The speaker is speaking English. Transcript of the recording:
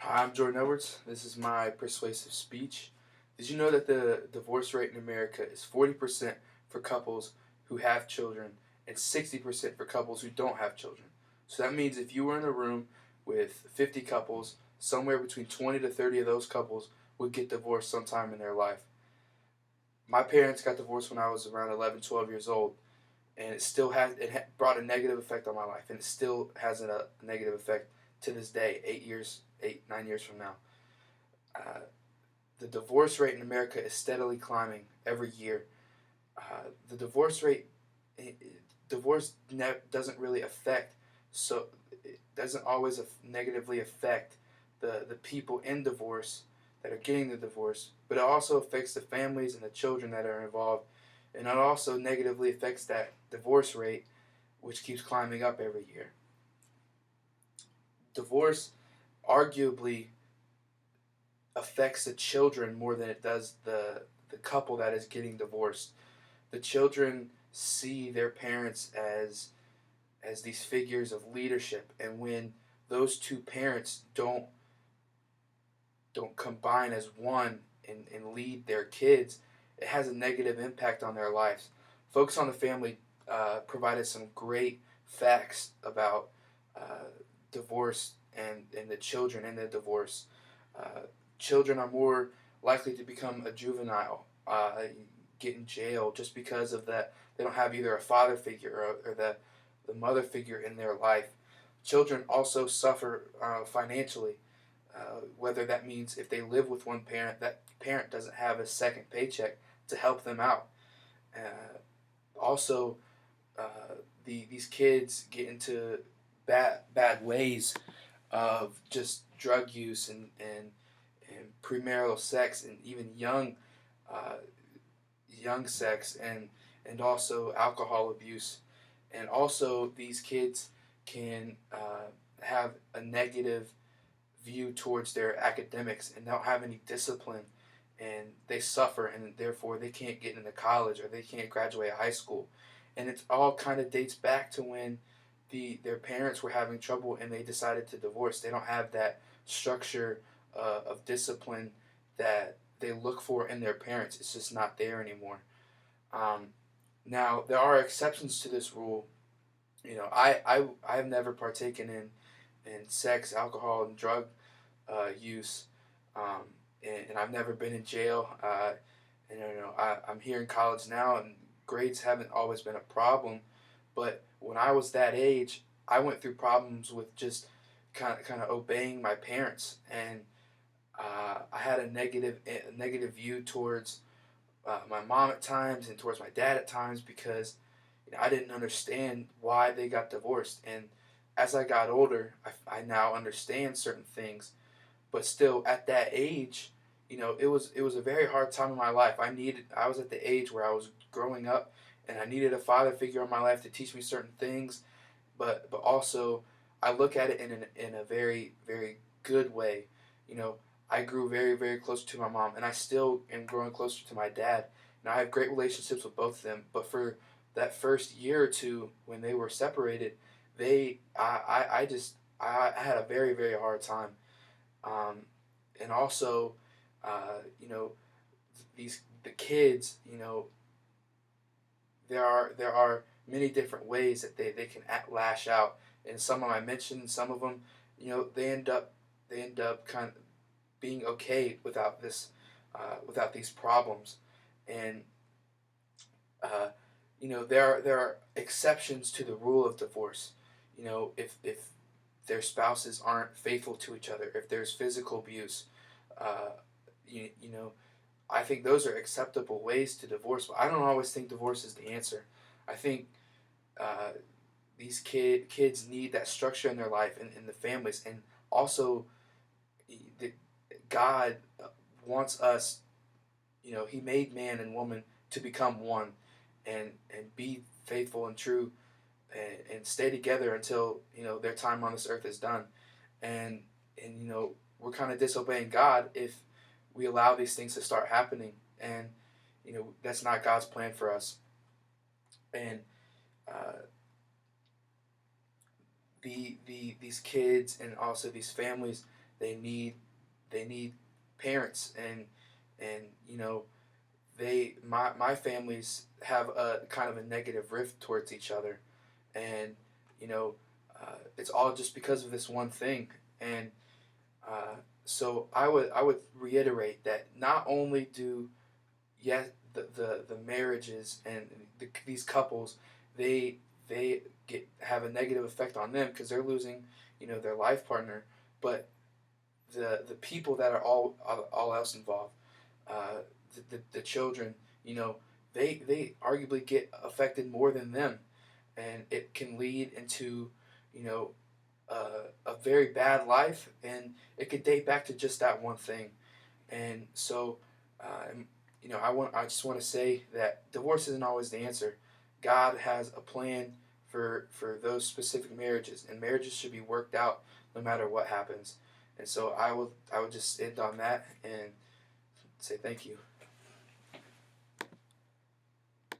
Hi, I'm Jordan Edwards. This is my persuasive speech. Did you know that the divorce rate in America is 40% for couples who have children and 60% for couples who don't have children? So that means if you were in a room with 50 couples, somewhere between 20 to 30 of those couples would get divorced sometime in their life. My parents got divorced when I was around 11, 12 years old, and brought a negative effect on my life, and it still has a negative effect to this day, 9 years from now. Uh, the divorce rate in America is steadily climbing every year. The divorce rate, divorce doesn't really affect, so it doesn't always negatively affect the people in divorce that are getting the divorce, but it also affects the families and the children that are involved, and it also negatively affects that divorce rate, which keeps climbing up every year. Divorce arguably affects the children more than it does the couple that is getting divorced. The children see their parents as these figures of leadership, and when those two parents don't combine as one and lead their kids, it has a negative impact on their lives. Focus on the Family provided some great facts about divorce and the children in the divorce. Uh, Children are more likely to become a juvenile, get in jail just because of that. They don't have either a father figure or the mother figure in their life. Children also suffer financially, whether that means if they live with one parent, that parent doesn't have a second paycheck to help them out. Also, these kids get into bad ways of just drug use and premarital sex, and even uh, young sex, and also alcohol abuse. And also these kids can have a negative view towards their academics and don't have any discipline, and they suffer, and therefore they can't get into college or they can't graduate high school. And it all kind of dates back to when their parents were having trouble and they decided to divorce. They don't have that structure of discipline that they look for in their parents. It's just not there anymore. Um, Now there are exceptions to this rule. I have never partaken in sex, alcohol, and drug use, um, and I've never been in jail. And I'm here in college now, and grades haven't always been a problem. But when I was that age, I went through problems with just kind of obeying my parents, and I had a negative view towards my mom at times and towards my dad at times because I didn't understand why they got divorced. And as I got older, I now understand certain things, but still at that age, it was a very hard time in my life. I was at the age where I was growing up, and I needed a father figure in my life to teach me certain things, but also I look at it in a very very good way. You know, I grew very very close to my mom, and I still am growing closer to my dad. And I have great relationships with both of them, but for that first year or two when they were separated, I had a very very hard time. And also, the kids, there are many different ways that they can lash out, and some of them I mentioned, some of them, they end up kind of being okay without these problems. And uh, there are exceptions to the rule of divorce. If their spouses aren't faithful to each other, if there's physical abuse, uh, you know, I think those are acceptable ways to divorce. But I don't always think divorce is the answer. I think uh, these kids need that structure in their life and in the families, and also the, God wants us. He made man and woman to become one, and be faithful and true, and stay together until their time on this earth is done. And we're kind of disobeying God if we allow these things to start happening, and that's not God's plan for us. And uh, these kids and also these families, they need they need parents, and you know, my families have a kind of a negative rift towards each other, and you know, it's all just because of this one thing. And uh, so I would reiterate that not only do, yes, the marriages and these couples, they they have a negative effect on them because they're losing, their life partner, but the people that are all else involved, uh, the children, they arguably get affected more than them, and it can lead into, you know a very bad life, and it could date back to just that one thing. And so, I just want to say that divorce isn't always the answer. God has a plan for those specific marriages, and marriages should be worked out no matter what happens. And so I would just end on that and say thank you.